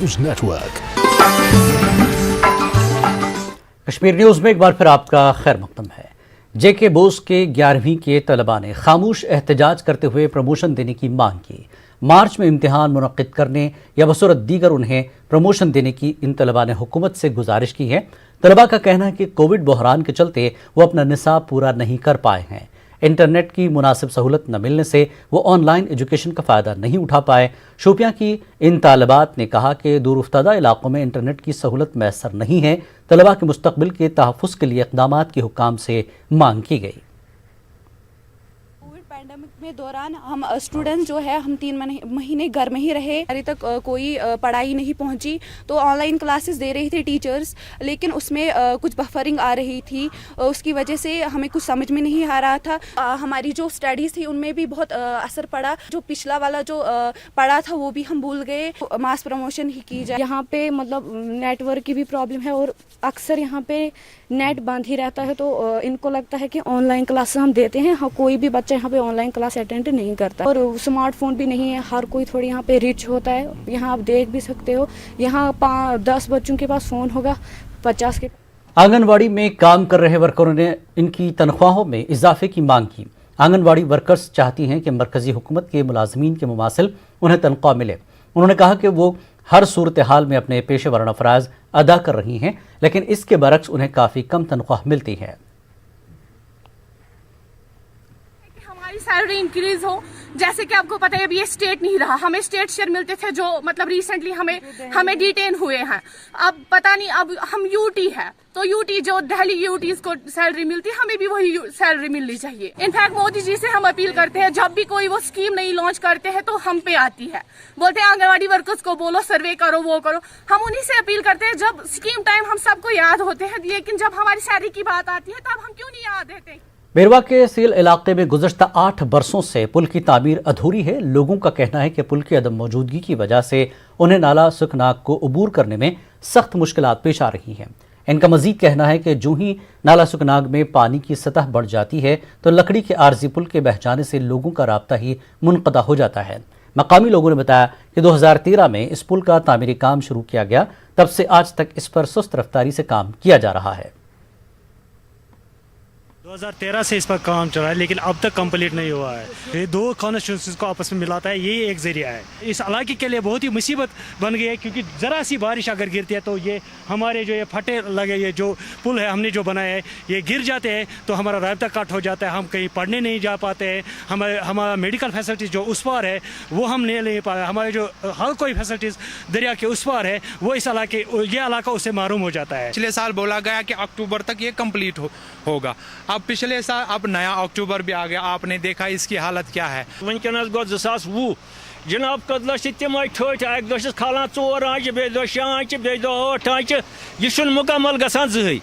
Network. Kashmir news में एक बार फिर आपका खैर मकदम है। जेके बोस के 11वीं के तलबा ने खामोश एहतजाज करते हुए प्रमोशन देने की मांग की। मार्च में इम्तिहान मुनक्किद करने या बसूरत दीगर उन्हें प्रमोशन देने की इन तलबा ने हुकूमत से गुजारिश की है। तलबा का कहना है कि कोविड बहरान के चलते वो अपना निसाब पूरा नहीं कर पाए हैं। इंटरनेट की मुनासिब सहूलत न मिलने से वो ऑनलाइन एजुकेशन का फ़ायदा नहीं उठा पाए। शोपियां की इन तालिबात ने कहा कि दूरउफ्तादा इलाकों में इंटरनेट की सहूलत मैसर नहीं है। तलबा के मुस्तकबिल के तहफ़्फ़ुज़ के लिए इक़दामात की हुक्काम से मांग की गई। पैंडेमिक में दौरान हम स्टूडेंट जो है हम 3 महीने घर में ही रहे। अभी तक कोई पढ़ाई नहीं पहुंची, तो ऑनलाइन क्लासेस दे रही थी टीचर्स, लेकिन उसमें कुछ बफरिंग आ रही थी। उसकी वजह से हमें कुछ समझ में नहीं आ रहा था। हमारी जो स्टडीज़ थी उनमें भी बहुत असर पड़ा। जो पिछला वाला जो पढ़ा था वो भी हम भूल गए। मास प्रमोशन ही की जाए। यहाँ पे मतलब नेटवर्क की भी प्रॉब्लम है और अक्सर यहाँ पे नेट बंद ही रहता है, तो इनको लगता है कि ऑनलाइन क्लास हम देते हैं। हाँ, कोई भी बच्चा यहाँ पे ऑनलाइन क्लास अटेंड नहीं करता और स्मार्टफोन भी नहीं है। हर कोई थोड़ी यहाँ पे रिच होता है। यहाँ आप देख भी सकते हो, यहाँ 10 बच्चों के पास फ़ोन होगा, 50 के। आंगनवाड़ी में काम कर रहे वर्करों ने इनकी तनख्वाहों में इजाफे की मांग की। आंगनवाड़ी वर्कर्स चाहती हैं कि मरकजी हुकूमत के मुलाजमीन के मुमासिल उन्हें तनख्वाह मिले। उन्होंने कहा कि वो हर सूरत हाल में अपने पेशे वराना फ़राज़ अदा कर रही हैं, लेकिन इसके बरक्स उन्हें काफ़ी कम तनख्वाह मिलती है। हमारी सैलरी इंक्रीज हो, जैसे कि आपको पता है अब ये स्टेट नहीं रहा। हमें स्टेट शेयर मिलते थे जो मतलब रिसेंटली हमें डिटेन हुए हैं। अब पता नहीं, अब हम यूटी है तो यूटी जो दिल्ली यूटीज को सैलरी मिलती है, हमें भी वही सैलरी मिलनी चाहिए। इनफैक्ट मोदी जी से हम अपील करते हैं, जब भी कोई वो स्कीम नहीं लॉन्च करते हैं तो हम पे आती है, बोलते हैं आंगनवाड़ी वर्कर्स को बोलो सर्वे करो, वो करो। हम उन्हीं से अपील करते हैं जब स्कीम टाइम हम सबको याद होते हैं, लेकिन जब हमारी सैलरी की बात आती है तब हम क्यों नहीं याद देते। बेरवा के सील इलाके में गुज़श्ता 8 बरसों से पुल की तामीर अधूरी है। लोगों का कहना है कि पुल की अदम मौजूदगी की वजह से उन्हें नाला सुखनाग को अबूर करने में सख्त मुश्किलात पेश आ रही हैं। इनका मजीद कहना है कि जो ही नाला सुखनाग में पानी की सतह बढ़ जाती है तो लकड़ी के आर्जी पुल के बह जाने से लोगों का राब्ता ही मुनक़ता हो जाता है। मकामी लोगों ने बताया कि 2013 में इस पुल का तामीरी काम शुरू किया गया, तब से आज तक इस पर सुस्त रफ्तारी से काम किया जा रहा है। 2013 से इस पर काम चल रहा है, लेकिन अब तक कंप्लीट नहीं हुआ है। ये दो कॉन्स्टिट्यूंसीज को आपस में मिलाता है, ये एक जरिया है। इस इलाके के लिए बहुत ही मुसीबत बन गई है, क्योंकि ज़रा सी बारिश अगर गिरती है तो ये हमारे जो ये फटे लगे ये जो पुल है हमने जो बनाया है ये गिर जाते हैं, तो हमारा राब्ता कट हो जाता है। हम कहीं पढ़ने नहीं जा पाते हैं। हमारा मेडिकल फैसिलिटीज़ जो उस पार है वो हम नहीं ले पाए। हमारे जो हर कोई फैसिलिटीज़ दरिया के उस पार है वो इस इलाके ये इलाका उससे महरूम हो जाता है। पिछले साल बोला गया कि अक्टूबर तक ये कंप्लीट होगा। अब पिछले साल अब नया अक्टूबर भी आ गया, आपने देखा इसकी हालत क्या है। वनकस गो 2020 जनाब कदल तम ठट अक दो खालान 4 आंच बे 6 आंच बे 8 आंच, यह मुकम्मल गसान जही।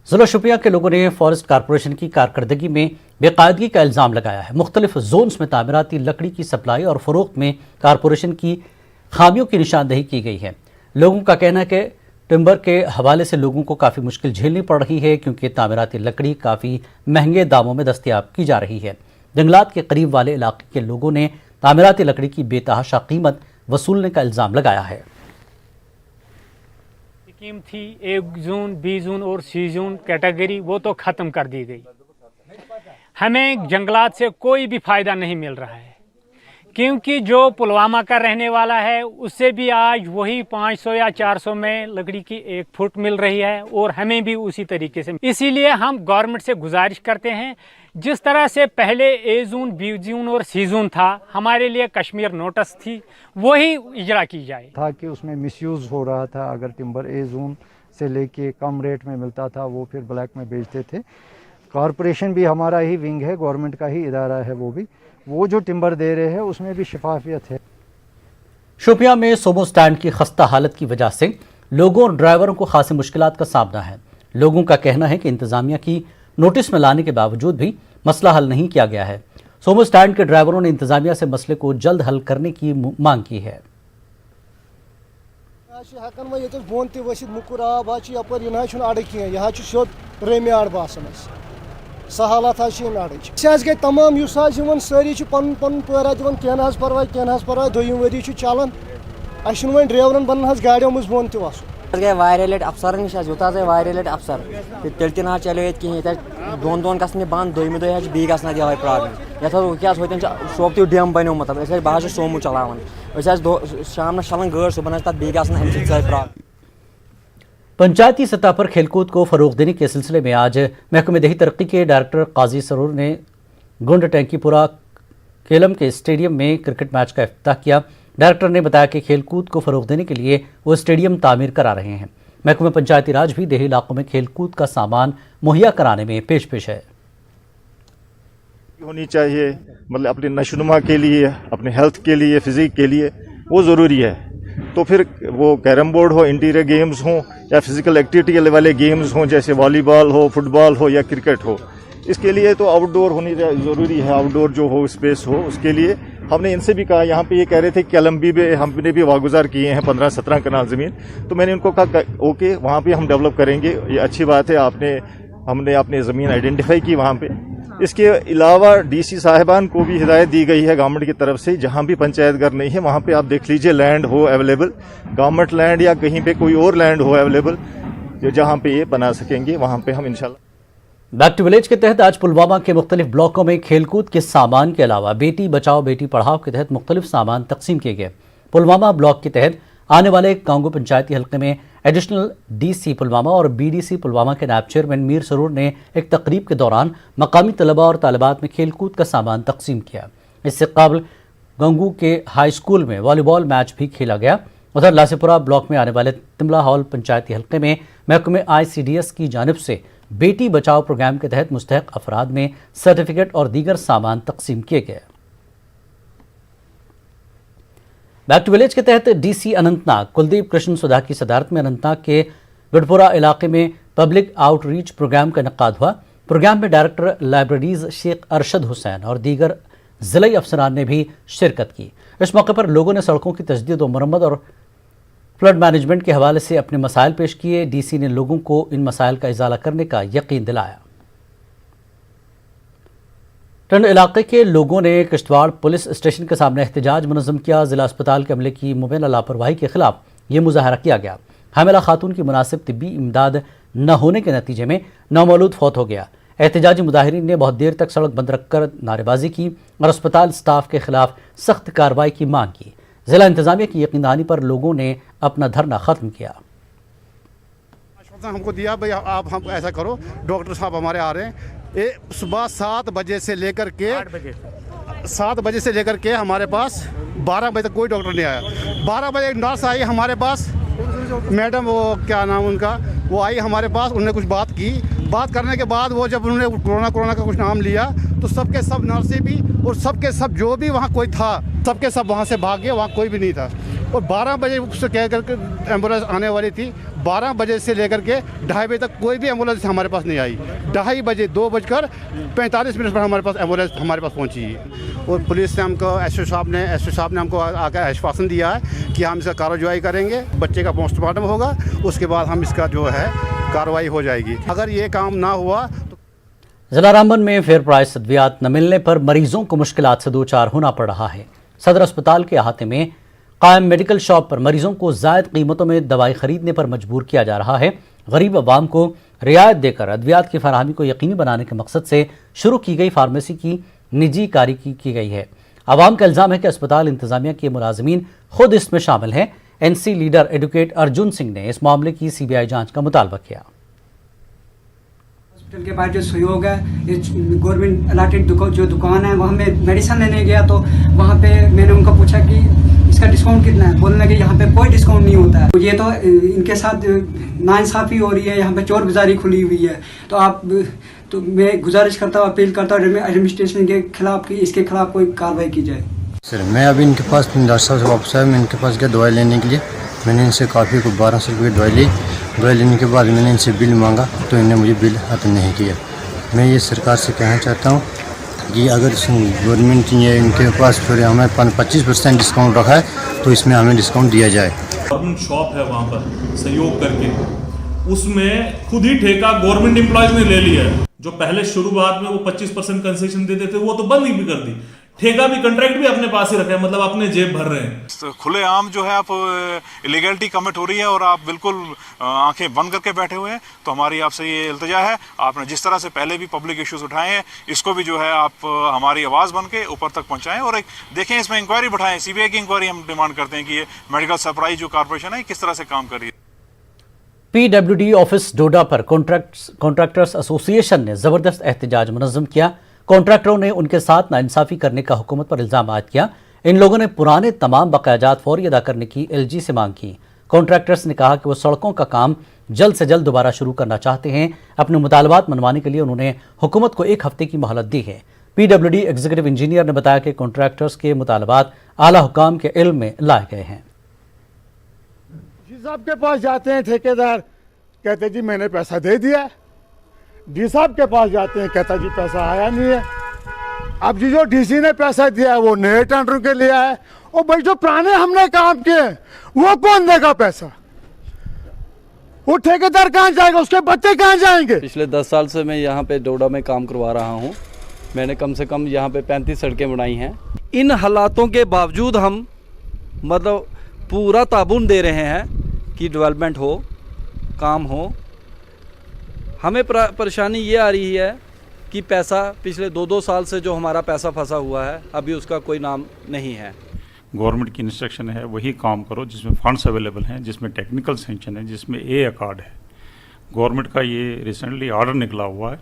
ज़िला शोपियां के लोगों ने फॉरेस्ट कारपोरेशन की कारकर्दगी में बेकायदगी का इल्ज़ाम लगाया है। मुख्तलिफ जोन्स में तामीराती लकड़ी की सप्लाई और फ़रोख्त में कारपोरेशन की खामियों की निशानदही की गई है। लोगों का कहना है कि टिम्बर के हवाले से लोगों को काफ़ी मुश्किल झेलनी पड़ रही है, क्योंकि तामीराती लकड़ी काफ़ी महंगे दामों में दस्तयाब की जा रही है। जंगलात के करीब वाले इलाके के लोगों ने तामीराती लकड़ी की बेतहाशा कीमत वसूलने का इल्ज़ाम लगाया है। स्कीम थी A जोन, B जोन और C जोन कैटेगरी, वो तो ख़त्म कर दी गई। हमें जंगलात से कोई भी फ़ायदा नहीं मिल रहा है, क्योंकि जो पुलवामा का रहने वाला है उससे भी आज वही 500 या 400 में लकड़ी की 1 फुट मिल रही है, और हमें भी उसी तरीके से। इसीलिए हम गवर्नमेंट से गुजारिश करते हैं, जिस तरह से पहले A जोन, B जोन और C जोन था, हमारे लिए कश्मीर नोटिस थी, वही इजरा की जाए। था कि उसमें मिसयूज़ हो रहा था। अगर टिम्बर A जोन से लेके कम रेट में मिलता था वो फिर ब्लैक में बेचते थे। कॉरपोरेशन भी हमारा ही विंग है, गवर्नमेंट का ही इदारा है। वो जो टिम्बर दे रहे हैं उसमें भी शफाफियत है। शोपियां में सोमो स्टैंड की खस्ता हालत की वजह से लोगों और ड्राइवरों को खासी मुश्किलात का सामना है। लोगों का कहना है कि इंतजामिया की नोटिस में लाने के बावजूद भी मसला हल नहीं किया गया है। सोमो स्टैंड के ड्राइवरों ने इंतजामिया से मसले को जल्द हल करने की मांग की है। सहालत गई तमाम सारी पन पन पहरा दिन कह परवाह दोम वरी चलान اَسہِ چھُنہٕ وۄنۍ ڈرٛیورَن بَنان حظ گاڑیو منٛز بۄن تہِ وَسُن. گٔے واریاہ لَٹہِ اَفسَرَن نِش حظ یوٗتاہ حظ واریاہ لَٹہِ اَفسَر تیٚلہِ تہِ نہ حظ چلیو ییٚتہِ کِہیٖنۍ ییٚتہِ حظ دۄن گژھان یہِ بنٛد دوٚیمہِ دۄہہِ حظ چھِ بیٚیہِ گژھان یِہوٚے پرٛابلِم یَتھ حظ کیٛاہ حظ ہوٚتٮ۪ن چھِ شوپتیوٗ ڈیم بنیومُت أسۍ حظ بہٕ حظ چھُس سوموٗ چلاوان أسۍ حظ شامنَس چلان گٲڑۍ صُبحن حظ تَتھ بیٚیہِ گژھان اَمہِ سۭتۍ سۄے پرٛابلِم. पंचायती सतह पर खेलकूद को फरोग देने के सिलसिले में आज महकमे दही तरक्की के डायरेक्टर काजी सरूर ने गुंड टैंकीपुरा केलम के स्टेडियम में क्रिकेट मैच का इफ्तिताह किया. डायरेक्टर ने बताया कि खेलकूद को फरोग देने के लिए वो स्टेडियम तामीर करा रहे हैं. महकमे पंचायती राज भी देही इलाकों में खेलकूद का सामान मुहैया कराने में पेश है. होनी चाहिए मतलब अपने नशोनुमा के लिए, अपने हेल्थ के लिए, फिजिक के लिए वो ज़रूरी है. तो फिर वो कैरम बोर्ड हो, इंटीरियर गेम्स हों या फिजिकल एक्टिविटी वाले गेम्स हों जैसे वॉलीबॉल हो, फुटबॉल हो या क्रिकेट हो, इसके लिए तो आउटडोर होनी ज़रूरी है. आउटडोर जो हो स्पेस हो उसके लिए हमने इनसे भी कहा. यहाँ पे ये कह रहे थे केलम्बी में हमने भी वागुजार किए हैं 15-17 कनाल ज़मीन, तो मैंने उनको कहा ओके वहाँ पे हम डेवलप करेंगे, ये अच्छी बात है. हमने अपनी ज़मीन आइडेंटिफाई की वहाँ पे. इसके अलावा डीसी साहिबान को भी हिदायत दी गई है गवर्नमेंट की तरफ से, जहाँ भी पंचायत घर नहीं है वहाँ पे आप देख लीजिए लैंड हो अवेलेबल, गवर्नमेंट लैंड या कहीं पे कोई और लैंड हो अवेलेबल जहाँ पे ये बना सकेंगे, वहाँ पे हम इंशाल्लाह. बैक टू विलेज के तहत आज पुलवामा के मुख्तलिफ ब्लॉकों में खेलकूद के सामान के अलावा बेटी बचाओ बेटी पढ़ाओ के तहत मुख्तलिफ सामान तकसीम किए गए. पुलवामा ब्लॉक के तहत आने वाले कांगो पंचायती हल्के में एडिशनल डीसी पुलवामा और बीडीसी पुलवामा के नायब चेयरमैन मीर सरूर ने एक तकरीब के दौरान मकामी तलबा और तालिबात में खेलकूद का सामान तकसीम किया. इससे कबल गंगू के हाई स्कूल में वॉलीबॉल मैच भी खेला गया. उधर लासीपुरा ब्लॉक में आने वाले तिमला हॉल पंचायती हल्के में महकमे ICDS की जानिब से बेटी बचाओ प्रोग्राम के तहत मुस्तहक अफराद में सर्टिफिकेट और दीगर सामान तकसीम किए गए. बैक टू विलेज के तहत डीसी अनंतनाग कुलदीप कृष्ण सुधा की सदारत में अनंतनाग के गुडपुरा इलाके में पब्लिक आउटरीच प्रोग्राम का इनेकाद हुआ. प्रोग्राम में डायरेक्टर लाइब्रेरीज शेख अरशद हुसैन और दीगर जिला अफसरान ने भी शिरकत की. इस मौके पर लोगों ने सड़कों की तजदीद व मरम्मत और फ्लड मैनेजमेंट के हवाले से अपने मसाइल पेश किए. डीसी ने लोगों को इन मसाइल का इजाला करने का यकीन दिलाया. टंड इलाके के लोगों ने किश्तवाड़ पुलिस स्टेशन के सामने एहतजाज मुनज़्ज़म किया. जिला अस्पताल के अमले की मुबैना लापरवाही के खिलाफ ये मुजाहरा किया गया. हामिला खातून की मुनासिब तिब्बी इमदाद न होने के नतीजे में नौमौलूद फौत हो गया. एहतजाजी मुजाहिरीन ने बहुत देर तक सड़क बंद रखकर नारेबाजी की और अस्पताल स्टाफ के खिलाफ सख्त कार्रवाई की मांग की. जिला इंतजामिया की यकीन दहानी पर लोगों ने अपना धरना खत्म किया. हमको दिया भाई आप हम ऐसा करो, डॉक्टर साहब हमारे आ रहे हैं. सुबह 7 बजे से लेकर के 7 बजे से लेकर के हमारे पास 12 बजे तक कोई डॉक्टर नहीं आया. 12 बजे एक नर्स आई हमारे पास, मैडम वो क्या नाम उनका, वो आई हमारे पास, उन्होंने कुछ बात की. बात करने के बाद वो जब उन्होंने कोरोना का कुछ नाम लिया तो सबके सब नर्सें भी और सबके सब जो भी वहाँ कोई था सबके सब वहाँ से भाग गए, वहाँ कोई भी नहीं था. और 12 बजे उससे कह करके एम्बुलेंस आने वाली थी. 12 बजे से लेकर के 2:30 बजे तक कोई भी एम्बुलेंस हमारे पास नहीं आई. 2:30 बजे 2:45 पर हमारे पास एम्बुलेंस हमारे पास पहुंची है. और पुलिस ने हमको एसओ साहब ने हमको आकर आश्वासन दिया है कि हम इसका कार्रवाई करेंगे, बच्चे का पोस्टमार्टम होगा, उसके बाद हम इसका जो है कार्रवाई हो जाएगी. अगर ये काम ना हुआ तो जिला रामबन में फेयर प्राइस अद्वियात न मिलने पर मरीजों को मुश्किलात से दो चार होना पड़ रहा है. सदर अस्पताल के अहाते में कायम मेडिकल शॉप पर मरीजों को जायद कीमतों में दवाई खरीदने पर मजबूर किया जा रहा है. गरीब अवाम को रियायत देकर अद्वियात की फराहमी को यकीनी बनाने के मकसद से शुरू की गई फार्मेसी की निजी कारी की गई है. अवाम का इल्ज़ाम है कि अस्पताल इंतजामिया के मुलाजमीन खुद इसमें शामिल हैं. NC leader advocate Arjun Singh ने इस मामले की CBI जांच का मुतालबा किया. हॉस्पिटल के पास जो सहयोग है, ये गवर्नमेंट अलाटेड जो दुकान है वहाँ में मेडिसिन लेने गया तो वहाँ पे मैंने उनको पूछा कि इसका डिस्काउंट कितना है. बोलने लगे यहाँ पे कोई डिस्काउंट नहीं होता है. ये तो इनके साथ नाइंसाफ़ी हो रही है, यहाँ पे चोर बाजारी खुली हुई है. तो मैं गुजारिश करता हूँ, अपील करता हूँ एडमिनिस्ट्रेशन के खिलाफ कि इसके खिलाफ कोई कार्रवाई की जाए. सर मैं अभी इनके पास डॉक्टर साहब से वापस आया. मैं इनके पास गया दवाई लेने के लिए. मैंने इनसे काफ़ी को 1200 रुपये दवाई ली. दवाई लेने के बाद मैंने इनसे बिल मांगा तो इन्होंने मुझे बिल अदा नहीं किया. मैं ये सरकार से कहना चाहता हूँ कि अगर गवर्नमेंट ने इनके पास फिर हमें 25% डिस्काउंट रखा है तो इसमें हमें डिस्काउंट दिया जाए. गवर्नमेंट शॉप है वहाँ पर सहयोग करके, उसमें खुद ही ठेका गवर्नमेंट एम्प्लॉयज ने ले लिया है. जो पहले शुरुआत में वो 25% कंसेशन देते थे वो तो बंद ही भी कर दी. ठेका भी कंट्रैक्ट भी अपने पास ही रखा है, मतलब अपने जेब भर रहे हैं। खुलेआम जो है आप इलीगलिटी कमिट हो रही है और आप बिल्कुल आंखें बंद करके बैठे हुए हैं। तो हमारी आपसे ये इल्तिजा है, आपने जिस तरह से पहले भी पब्लिक इश्यूज उठाए हैं, इसको भी जो है आप हमारी आवाज़ बन के ऊपर तक पहुँचाएँ और एक देखें इसमें इंक्वायरी बैठाएँ। CBI की इंक्वायरी हम डिमांड करते हैं कि ये मेडिकल सप्लाई जो कॉर्पोरेशन है किस तरह से काम कर रही है। PWD ऑफिस डोडा पर कॉन्ट्रैक्टर्स एसोसिएशन ने जबरदस्त एहतजाज मुनज़्ज़म किया। कॉन्ट्रैक्टरों ने उनके साथ नाइंसाफ़ी करने का हुकूमत पर इल्ज़ाम आयद किया। इन लोगों ने पुराने तमाम बकायाजात फौरी अदा करने की LG से मांग की। कॉन्ट्रैक्टर्स ने कहा कि वो सड़कों का काम जल्द से जल्द दोबारा शुरू करना चाहते हैं। अपने मुतालबात मनवाने के लिए उन्होंने हुकूमत को 1 हफ्ते की मोहलत दी है। PWD एग्जीक्यूटिव इंजीनियर ने बताया कि कॉन्ट्रैक्टर्स के मुतालबात आला हुकाम के इल्म में लाए गए हैं। जी साहब के पास जाते हैं ठेकेदार, कहते जी मैंने पैसा दे दिया। डी साहब के पास जाते हैं, कहता जी पैसा आया नहीं है। अब जी जो DC ने पैसा दिया है वो नए टेंडर के लिए है, और भाई जो पुराने हमने काम किए वो कौन देगा पैसा? वो ठेकेदार कहाँ जाएगा, उसके बच्चे कहाँ जाएंगे? पिछले 10 साल से मैं यहाँ पे डोडा में काम करवा रहा हूँ। मैंने कम से कम यहाँ पे 35 सड़कें बनाई हैं। इन हालातों के बावजूद हम मतलब पूरा ताबून दे रहे हैं कि डेवलपमेंट हो, काम हो। हमें परेशानी ये आ रही है कि पैसा पिछले 2-2 साल से जो हमारा पैसा फंसा हुआ है अभी उसका कोई नाम नहीं है। गवर्नमेंट की इंस्ट्रक्शन है वही काम करो जिसमें फंड्स अवेलेबल हैं, जिसमें टेक्निकल सेंक्शन है, जिसमें ए अकॉर्ड है। गवर्नमेंट का ये रिसेंटली ऑर्डर निकला हुआ है।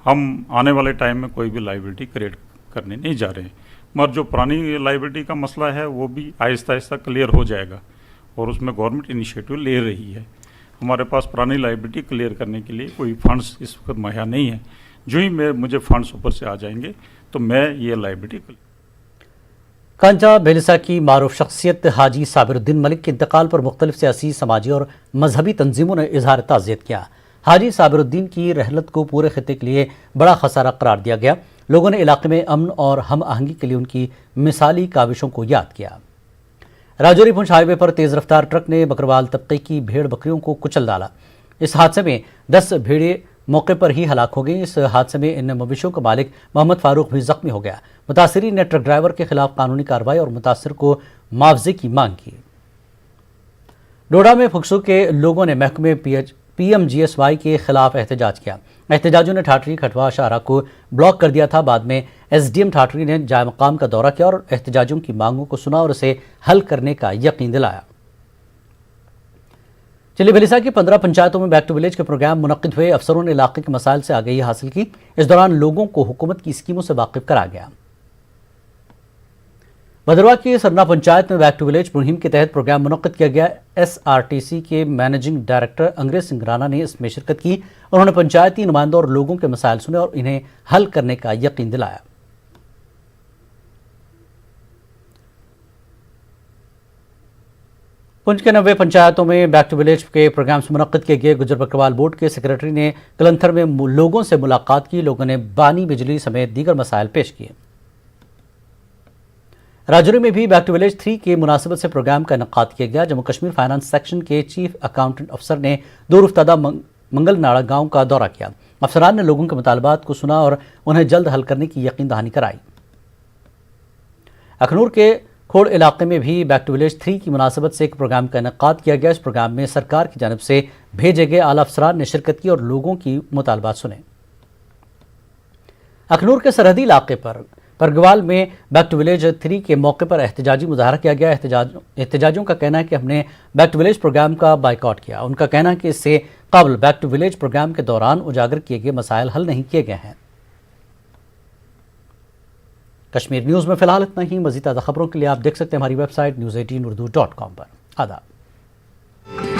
हम आने वाले टाइम में कोई भी लाइबिलिटी क्रिएट करने नहीं जा रहे हैं, मगर जो पुरानी लाइबिलिटी का मसला है वो भी आहिस्ता आहिस्ता क्लियर हो जाएगा और उसमें गवर्नमेंट इनिशिएटिव ले रही है। हमारे पास पुरानी लाइबिलिटी क्लियर करने के लिए कोई फंड्स इस वक्त मुहैया नहीं है। जो ही मुझे फंड्स ऊपर से आ जाएंगे तो मैं ये लाइबिलिटी। कांचा बेलिसा की मारूफ शख्सियत हाजी साबिरुद्दीन मलिक के इंतकाल पर मुख्तलिफ सियासी, समाजी और मजहबी तंजीमों ने इजहार ताज़ियत किया। हाजी साबिरुद्दीन की रहलत को पूरे खित्ते के लिए बड़ा खसारा करार दिया गया। लोगों ने इलाके में अमन और हम आहंगी के लिए उनकी मिसाली काविशों को याद किया। राजौरी पुंछ हाईवे पर तेज रफ्तार ट्रक ने बकरवाल तबके की भेड़ बकरियों को कुचल डाला। इस हादसे में 10 भेड़ें मौके पर ही हलाक हो गई। इस हादसे में इन मवेशियों का मालिक मोहम्मद फारूक भी जख्मी हो गया। मुतासिरीन ने ट्रक ड्राइवर के खिलाफ कानूनी कार्रवाई और मुतासिर को मुआवजे की मांग की। डोडा में फुक्सू के लोगों ने महकमे PMGSY के खिलाफ एहतजाज किया। एहतजाजियों ने ठाठरी खटवा शाहरा को ब्लॉक कर दिया था। बाद में SDM ठाठरी ने जाए मकाम का दौरा किया और एहतजाजियों की मांगों को सुना और उसे हल करने का यकीन दिलाया। चिली बेलिसा की 15 पंचायतों में बैक टू विलेज के प्रोग्राम मुनक्किद हुए। अफसरों ने इलाके के मसाइल से आगाही हासिल की। इस दौरान लोगों को हुकूमत की स्कीमों से वाकिफ करा गया। भदरवा की सरना पंचायत में बैक टू विलेज मुहिम के तहत प्रोग्राम मुनक्किद किया गया। SRTC के मैनेजिंग डायरेक्टर अंग्रेज सिंह राणा ने इसमें शिरकत की। उन्होंने पंचायती नुमाइंदों और लोगों के मसाइल सुने और इन्हें हल करने का यकीन दिलाया। पुंछ के 90 पंचायतों में बैक टू विलेज के प्रोग्राम्स मुनक्किद किए गए। गुजर बकरवाल बोर्ड के सेक्रेटरी ने कलंथर में लोगों से मुलाकात की। लोगों ने पानी, बिजली समेत दीगर मसाइल पेश किए। राजौरी में भी बैक टू विलेज 3 के मुनासिबत से प्रोग्राम का इनेकाद किया गया। जम्मू कश्मीर फाइनेंस सेक्शन के चीफ अकाउंटेंट अफसर ने दूर उफ्तादा मंगल नाड़ा गाँव का दौरा किया। अफसरान ने लोगों के मुतालबात को सुना और उन्हें जल्द हल करने की यकीन दहानी कराई। अखनूर के खोड़ इलाके में भी बैक टू विलेज 3 की मुनासिबत से एक प्रोग्राम का इनेकाद किया गया। इस प्रोग्राम में सरकार की जानिब से भेजे गए आला अफसरान ने शिरकत की और लोगों की मुतालबात सुने। अखनूर के सरहदी इलाके पर परगवाल में बैक टू विलेज 3 के मौके पर एहतजाजी मुजाहरा किया गया। एहतजाजियों का कहना है कि हमने बैक टू विलेज प्रोग्राम का बाइकआउट किया। उनका कहना है कि इससे कबल बैक टू विलेज प्रोग्राम के दौरान उजागर किए गए मसाइल हल नहीं किए गए हैं। कश्मीर न्यूज़ में फिलहाल इतना ही। मज़ीद ताज़ा खबरों के लिए आप देख सकते हैं हमारी वेबसाइट news18urdu.com पर। आदाब।